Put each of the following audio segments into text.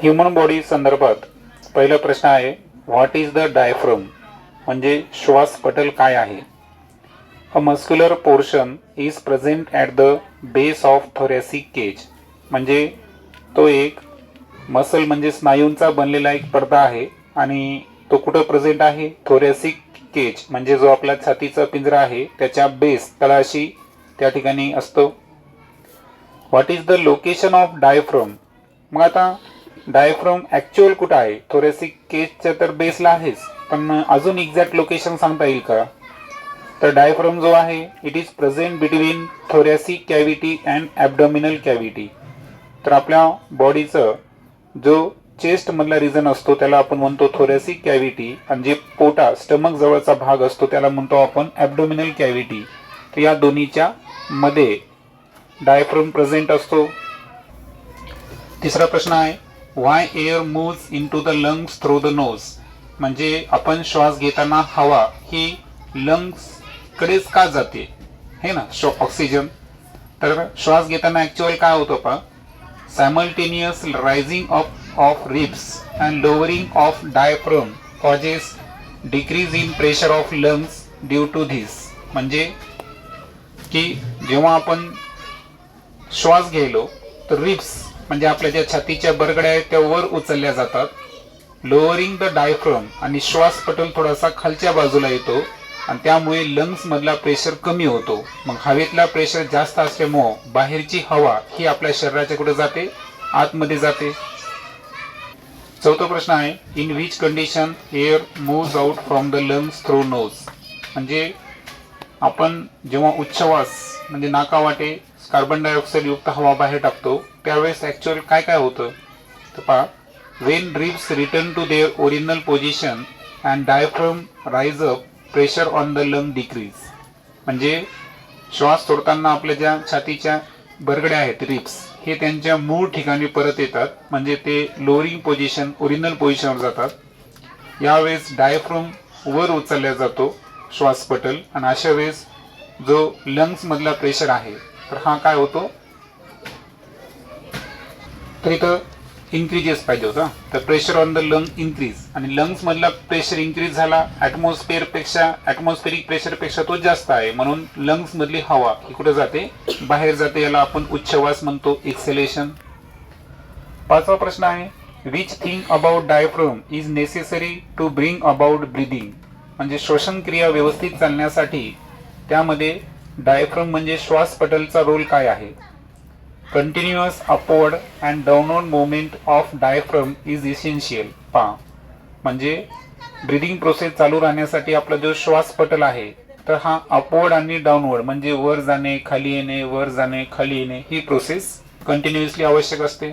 Human body संदर्भात पहिला प्रश्न आहे, व्हॉट इज द डायफ्रम म्हणजे श्वासपटल काय आहे. A muscular portion is present at the base of thoracic cage म्हणजे तो एक मसल म्हणजे स्नायूंचा बनलेला एक पडदा आहे आणि तो कुठं प्रेझेंट आहे, थोरॅसिक केज म्हणजे जो आपला छातीचा पिंजरा आहे त्याच्या बेस तळाशी त्या ठिकाणी असतो. What is the location of diaphragm. मग आता डायफ्रम ॲक्च्युअल कुठं आहे, थोरॅसिक केजच्या तर बेसला आहेच, पण अजून एक्झॅक्ट लोकेशन सांगता येईल का. तर डायफ्रम जो आहे it is present between thoracic cavity and abdominal cavity. तर आपल्या बॉडीचं जो चेस्ट मधला रिजन असतो त्याला आपण म्हणतो थोरॅसिक कॅव्हिटी आणि जे पोटा स्टमक जवळचा भाग असतो त्याला म्हणतो आपण ॲबडॉमिनल कॅव्हिटी. तर या दोन्हीच्या मध्ये डायफ्रम प्रेझेंट असतो. तिसरा प्रश्न आहे, why air moves into the lungs through the nose म्हणजे आपण श्वास घेताना हवा ही लंग्स कडेच का जाते हे ना, ऑक्सिजन. तर श्वास घेताना ॲक्च्युअल काय होतं पहा, simultaneous rising up of ribs and lowering of diaphragm causes decrease in pressure of lungs due to this. म्हणजे की जेव्हा आपण श्वास घ्यायलो तर रिब्स म्हणजे आपल्या ज्या छातीच्या बरगड्या आहेत त्या वर उचलल्या जातात, लोअरिंग द डायफ्रम आणि श्वासपटल थोडासा खालच्या बाजूला येतो आणि त्यामुळे लंग्स मधला प्रेशर कमी होतो. मग हवेतला प्रेशर जास्त असल्यामुळे बाहेरची हवा ही आपल्या शरीराच्या कुठे जाते, आतमध्ये जाते. चौथा प्रश्न आहे, in which condition air moves out from the lungs through nose म्हणजे आपण जेव्हा उच्छवास म्हणजे नाकावाटे कार्बन डायऑक्साईड युक्त हवा बाहेर टाकतो त्यावेळेस ॲक्च्युअल काय काय होतं. तर पहा, when ribs return to their original position and diaphragm rise up pressure on the lung decrease. म्हणजे श्वास सोडताना आपल्या ज्या छातीच्या बरगड्या आहेत रिब्स हे त्यांच्या मूळ ठिकाणी परत येतात म्हणजे ते लोअरिंग पोझिशन ओरिजिनल पोझिशनवर जातात. यावेळेस डायफ्रम वर उचलला जातो श्वासपटल आणि अशा वेळेस जो लंग्स मधला प्रेशर आहे तर हा काय होतो, तर इथं इन्क्रीजेस पाहिजे होता. तर pressure on the lung increase आणि लंग्स मधला प्रेशर इन्क्रीज झाला, ॲटमॉस्फेरिक प्रेशरपेक्षा तो जास्त आहे म्हणून लंग्स मधली हवा ही कुठे जाते, बाहेर जाते. याला आपण उच्छवास म्हणतो, एक्सेलेशन. पाचवा प्रश्न आहे, which thing about diaphragm is necessary to bring about breathing म्हणजे श्वसन क्रिया व्यवस्थित चालण्यासाठी त्यामध्ये डायफ्रम म्हणजे श्वासपटलचा रोल काय आहे. Continuous upward and downward movement of diaphragm is essential. पहा, म्हणजे ब्रीदिंग प्रोसेस चालू राहण्यासाठी आपला जो श्वासपटल आहे तर हा अपवर्ड आणि डाऊनवर्ड म्हणजे वर जाणे खाली येणे, वर जाणे खाली येणे ही प्रोसेस कंटिन्युअसली आवश्यक असते.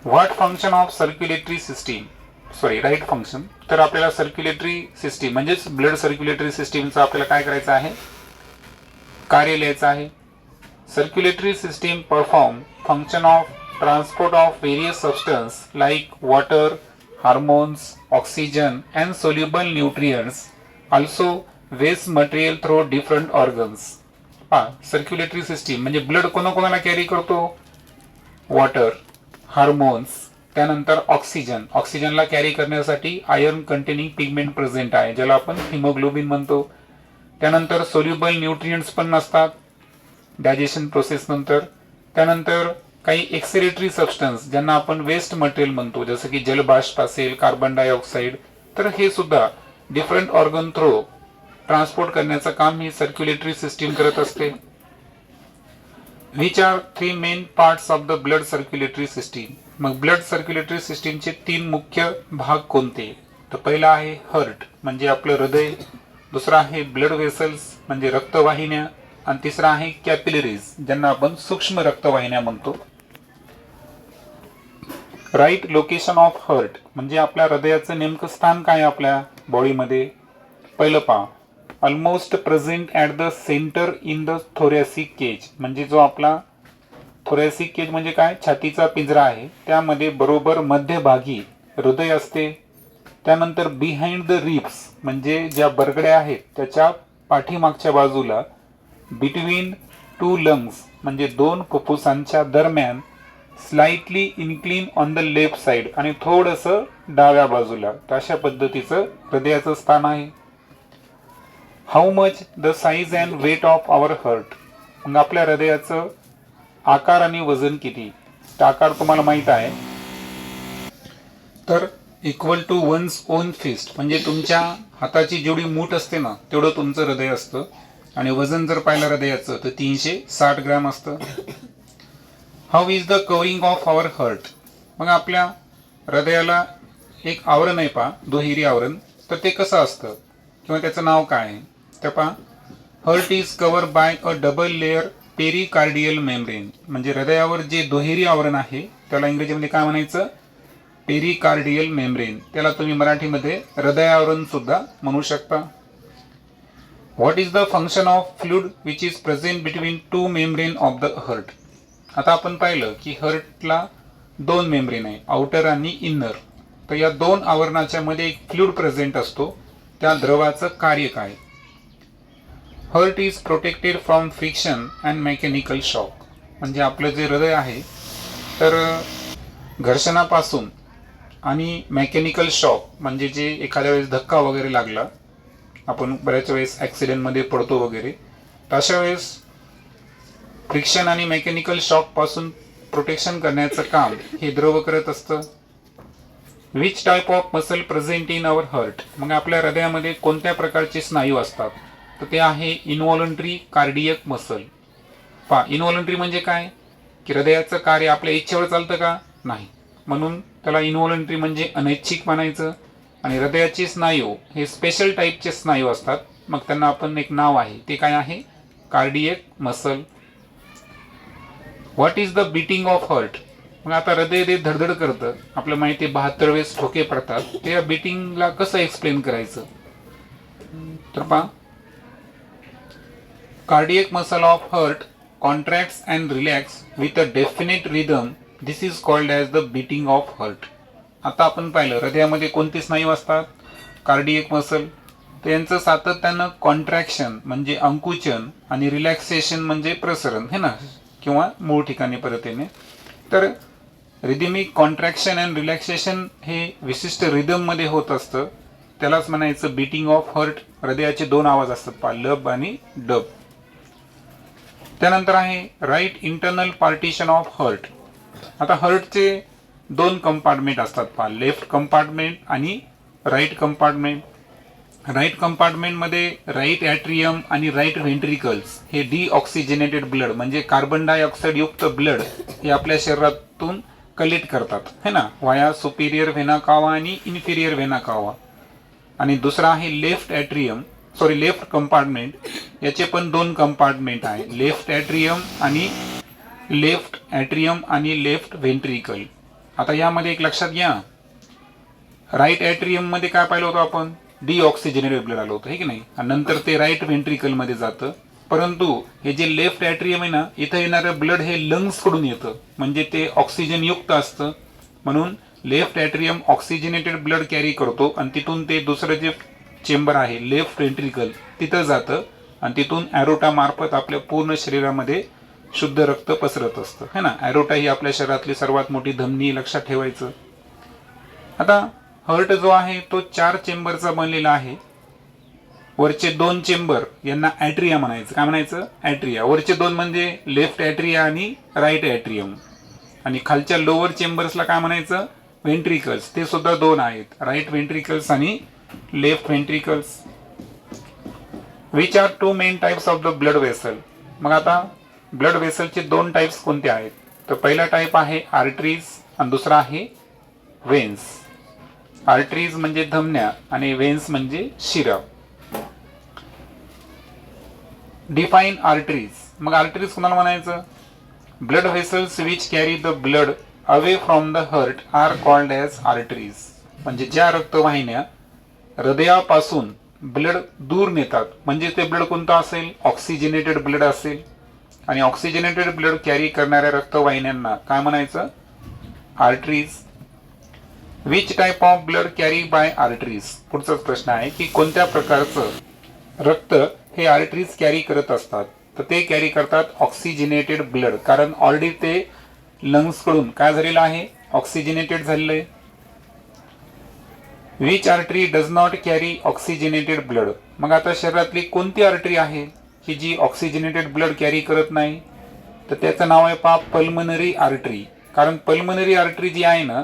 What function of circulatory system right function. तर आपल्याला सर्क्युलेटरी सिस्टीम म्हणजेच ब्लड सर्क्युलेटरी सिस्टीमचं आपल्याला काय करायचं आहे, कार्य लिहायचं आहे. Circulatory system perform function of transport of various substance like water, hormones, oxygen and soluble nutrients also waste material through different organs. पहा, सर्क्युलेटरी सिस्टीम म्हणजे ब्लड कोणाकोणाला कॅरी करतो, वॉटर, हार्मोन्स, त्यानंतर ऑक्सिजनला कॅरी करण्यासाठी आयर्न कंटेनिंग पिगमेंट प्रेझेंट आहे ज्याला आपण हिमोग्लोबिन म्हणतो. त्यानंतर सोल्युबल न्यूट्रियंट्स पण नसतात डायजेशन प्रोसेस नंतर. त्यानंतर काही एक्सेलेटरी सबस्टन्स ज्यांना आपण वेस्ट मटेरियल म्हणतो जसं की जलबाष्प असेल, कार्बन डायऑक्साईड, तर हे सुद्धा डिफरंट ऑर्गन थ्रू ट्रान्सपोर्ट करण्याचं काम ही सर्क्युलेटरी सिस्टीम करत असते. Which are 3 main parts of the blood circulatory system. मग ब्लड सर्क्युलेटरी सिस्टीमचे 3 मुख्य भाग कोणते. तर पहिला आहे हार्ट म्हणजे आपलं हृदय, दुसरा आहे ब्लड वेसल्स म्हणजे रक्तवाहिन्या आणि तिसरा आहे कॅपिलरीज ज्यांना आपण सूक्ष्म रक्तवाहिन्या म्हणतो. राईट लोकेशन ऑफ हार्ट म्हणजे आपल्या हृदयाचं नेमकं स्थान काय आपल्या बॉडीमध्ये. पहिलं पहा, almost present at the centre in the thoracic cage म्हणजे जो आपला थोरॅसिक केज म्हणजे काय, छातीचा पिंजरा आहे त्यामध्ये बरोबर मध्यभागी हृदय असते. त्यानंतर बिहाइंड द रिब्स म्हणजे ज्या बरगड्या आहेत त्याच्या पाठीमागच्या बाजूला बिटवीन 2 लंग्स म्हणजे 2 फुफ्फुसांच्या दरम्यान slightly incline on the left side आणि थोडंसं डाव्या बाजूला, तर अशा पद्धतीचं हृदयाचं स्थान आहे. How much the size and weight of our heart. मग आपल्या हृदयाचं आकार आणि वजन किती. तर आकार तुम्हाला माहित आहे, तर equal to one's own fist, म्हणजे तुमच्या हाताची जेवढी मूठ असते ना तेवढं तुमचं हृदय असतं. आणि वजन जर पाहिलं हृदयाचं तर 360 ग्रॅम असतं. How is the covering of our heart. मग आपल्या हृदयाला एक आवरण आहे पहा, दुहेरी आवरण, तर ते कसं असतं किंवा त्याचं नाव काय आहे. तर पहा, heart is cover by a double layer pericardial membrane. म्हणजे हृदयावर जे दुहेरी आवरण आहे त्याला इंग्रजीमध्ये काय म्हणायचं, पेरिकार्डियल मेम्ब्रेन. त्याला तुम्ही मराठीमध्ये हृदयावरण सुद्धा म्हणू शकता. What is the function of fluid which is present between two membrane of the heart. आता आपण पाहिलं की हार्टला दोन मेम्ब्रेन आहे, आउटर आणि इनर. तर या दोन आवरणाच्या मध्ये एक फ्लुइड प्रेझेंट असतो. त्या द्रवाचं कार्य काय. Heart is protected from friction and mechanical shock. म्हणजे आपलं जे हृदय आहे तर घर्षणापासून आणि मेकॅनिकल शॉक, म्हणजे जे एखाद्या वेळेस धक्का वगैरे लागला, आपण बऱ्याच वेळेस ॲक्सिडेंटमध्ये पडतो वगैरे, तर अशा वेळेस फ्रिक्शन आणि मेकॅनिकल शॉक पासून प्रोटेक्शन करण्याचं काम हे द्रव करत असतं. Which type of muscle present in our heart. मग आपल्या हृदयामध्ये कोणत्या प्रकारचे स्नायू असतात, तर ते आहे इनव्हॉलंटरी कार्डियक मसल. पहा, इनव्हॉलंटरी म्हणजे काय, की हृदयाचं कार्य आपल्या इच्छेवर चालतं का, नाही, म्हणून त्याला इनव्हॉलंटरी म्हणजे अनैच्छिक म्हणायचं. आणि हृदयाचे स्नायू हे स्पेशल टाईपचे स्नायू असतात, मग त्यांना आपण एक नाव आहे, ते काय आहे, cardiac muscle. What is the beating of heart. मग आता हृदय ते धडधड करतं, आपल्याला माहिती आहे 72 वेळेस ठोके पडतात, ते या बीटिंगला कसं एक्सप्लेन करायचं. तर पहा, cardiac muscle of heart contracts and relax with a definite rhythm. This is called as the beating of heart. आता आपण पाहिलं हृदयामध्ये कोणते स्नायू असतात, कार्डियक मसल. तर यांचं सातत्यानं कॉन्ट्रॅक्शन म्हणजे अंकुचन आणि रिलॅक्सेशन म्हणजे प्रसरण है ना, किंवा मूळ ठिकाणी परत येणे. तर रिदमिक कॉन्ट्रॅक्शन अँड रिलॅक्सेशन हे विशिष्ट रिदममध्ये होत असतं, त्यालाच म्हणायचं बीटिंग ऑफ हार्ट. हृदयाचे दोन आवाज असतात पहा, लब आणि डब. त्यानंतर आहे right internal partition of heart. आता हार्टचे दोन कंपार्टमेंट असतात पहा, लेफ्ट कंपार्टमेंट आणि राईट कंपार्टमेंट. राईट कंपार्टमेंटमध्ये राईट ॲट्रियम आणि राईट व्हेंट्रिकल्स हे डिऑक्सिजनेटेड ब्लड म्हणजे कार्बन डायऑक्साईड युक्त ब्लड हे आपल्या शरीरातून कलेक्ट करतात है ना, वाया सुपिरियर व्हेना कावा आणि इन्फिरियर व्हेना कावा. आणि दुसरा आहे लेफ्ट कंपार्टमेंट. याचे पण दोन कंपार्टमेंट आहे, लेफ्ट ॲट्रियम आणि लेफ्ट व्हेंट्रिकल. आता यामध्ये एक लक्षात घ्या, राईट ॲट्रियम मध्ये काय पाहिलं होतं आपण, डिऑक्सिजनेटेड ब्लड आलं होतं हे की नाही, आणि नंतर ते राईट व्हेंट्रिकल मध्ये जातं. परंतु हे जे लेफ्ट ॲट्रियम आहे ना, इथं येणारं ब्लड हे लंग्स कडून येतं, म्हणजे ते ऑक्सिजन युक्त असतं. म्हणून left atrium oxygenated blood carry करतो आणि तिथून ते दुसरं जे चेंबर आहे लेफ्ट व्हेंट्रिकल तिथं जातं आणि तिथून ॲरोटा मार्फत आपल्या पूर्ण शरीरामध्ये शुद्ध रक्त पसरत असतं है ना. ॲरोटा ही आपल्या शरीरातली सर्वात मोठी धमनी, लक्षात ठेवायचं. आता हार्ट जो आहे तो 4 चेंबरचा बनलेला आहे. वरचे 2 चेंबर यांना ॲट्रिया म्हणायचं. काय म्हणायचं, ॲट्रिया. वरचे 2 म्हणजे लेफ्ट ॲट्रिया आणि राईट ॲट्रियम. आणि खालच्या लोअर चेंबर्सला काय म्हणायचं, व्हेंट्रिकल्स. ते सुद्धा 2 आहेत, राईट व्हेंट्रिकल्स आणि left ventricles. Which are 2 main types of the blood vessel. मग आता ब्लड वेसलचे 2 टाइप्स कोणते आहेत, तर पहिला टाइप आहे आर्टरीज आणि दुसरा आहे वेन्स. आर्टरीज म्हणजे धमन्या आणि वेन्स म्हणजे शिरा. Define arteries. मग आर्टरीज कोणाला म्हणायचं, blood vessels which carry the blood away from the heart are called as arteries. म्हणजे ज्या रक्तवाहिन्या हृदयापासून ब्लड दूर नेतात, म्हणजे ते ब्लड कोणतं असेल, ऑक्सिजनेटेड ब्लड असेल. आणि ऑक्सिजनेटेड ब्लड कॅरी करणाऱ्या रक्तवाहिन्यांना काय म्हणायचं, arteries. Which type of blood carry by arteries. पुढचाच प्रश्न आहे की कोणत्या प्रकारचं रक्त हे आर्टरीज कॅरी करत असतात. तर ते कॅरी करतात ऑक्सिजनेटेड ब्लड, कारण ऑलरेडी ते लंग्सकडून काय झालेलं आहे, ऑक्सिजनेटेड झालेलं आहे. Which artery does not carry oxygenated blood. मग आता शरीरातली कोणती आर्टरी आहे की जी ऑक्सिजनेटेड ब्लड कॅरी करत नाही, तर त्याचं नाव आहे पहा पल्मनरी आर्टरी. कारण पल्मनरी आर्टरी जी आहे ना,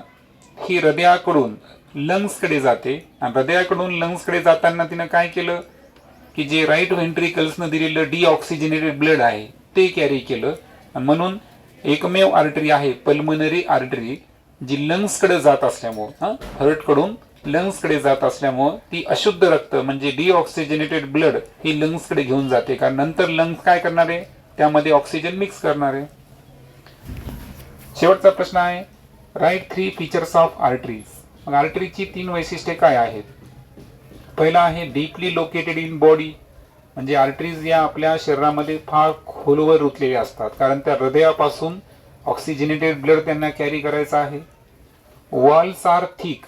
ही हृदयाकडून लंग्सकडे जाते आणि हृदयाकडून लंग्सकडे जाताना तिनं काय केलं की जे राईट व्हेंट्रिकल्सनं दिलेलं डिऑक्सिजनेटेड ब्लड आहे ते कॅरी केलं. आणि म्हणून एकमेव आर्टरी आहे पल्मनरी आर्टरी जी लंग्सकडे जात असल्यामुळं, हार्टकडून लंग्सकडे जात असल्यामुळं ती अशुद्ध रक्त म्हणजे डिऑक्सिजनेटेड ब्लड ही लंग्सकडे घेऊन जाते. कारण नंतर लंग्स काय करणार आहे, त्यामध्ये ऑक्सिजन मिक्स करणार आहे. शेवटचा प्रश्न आहे, राईट 3 फीचर्स ऑफ आर्टरीज. मग आर्टरीची 3 वैशिष्ट्ये काय आहेत. पहिला आहे डीपली लोकेटेड इन बॉडी, म्हणजे आर्टरीज या आपल्या शरीरामध्ये फार खोलवर रुतलेल्या असतात, कारण त्या हृदयापासून ऑक्सिजनेटेड ब्लड त्यांना कॅरी करायचं आहे. वॉल्स आर थिक,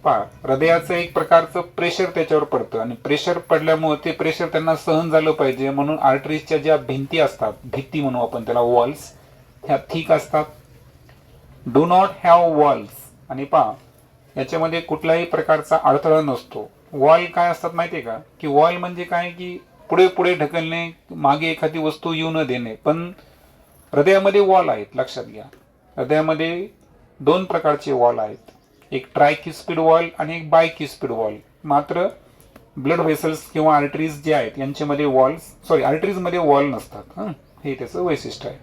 पहा हृदयाचं एक प्रकारचं प्रेशर त्याच्यावर पडतं आणि प्रेशर पडल्यामुळे ते प्रेशर त्यांना सहन झालं पाहिजे म्हणून आर्टरीजच्या ज्या भिंती असतात, भित्ती म्हणू आपण त्याला, वॉल्स, ह्या थिक असतात. डू नॉट हॅव वॉल्स, आणि पहा याच्यामध्ये कुठल्याही प्रकारचा अडथळा नसतो. वॉल काय असतात माहितीये का, की वॉल म्हणजे काय की पुढे पुढे ढकलणे, मागे एखादी वस्तू येऊ न देणे. पण हृदयामध्ये वॉल आहेत, लक्षात घ्या. हृदयामध्ये 2 प्रकारचे वॉल आहेत, एक ट्रायकिस्पिड वॉल आणि एक बायकिस्पिड वॉल. मात्र ब्लड व्हेसल्स किंवा आर्टरीज जे आहेत यांच्यामध्ये आर्टरीजमध्ये वॉल नसतात. हे त्याचं वैशिष्ट्य आहे.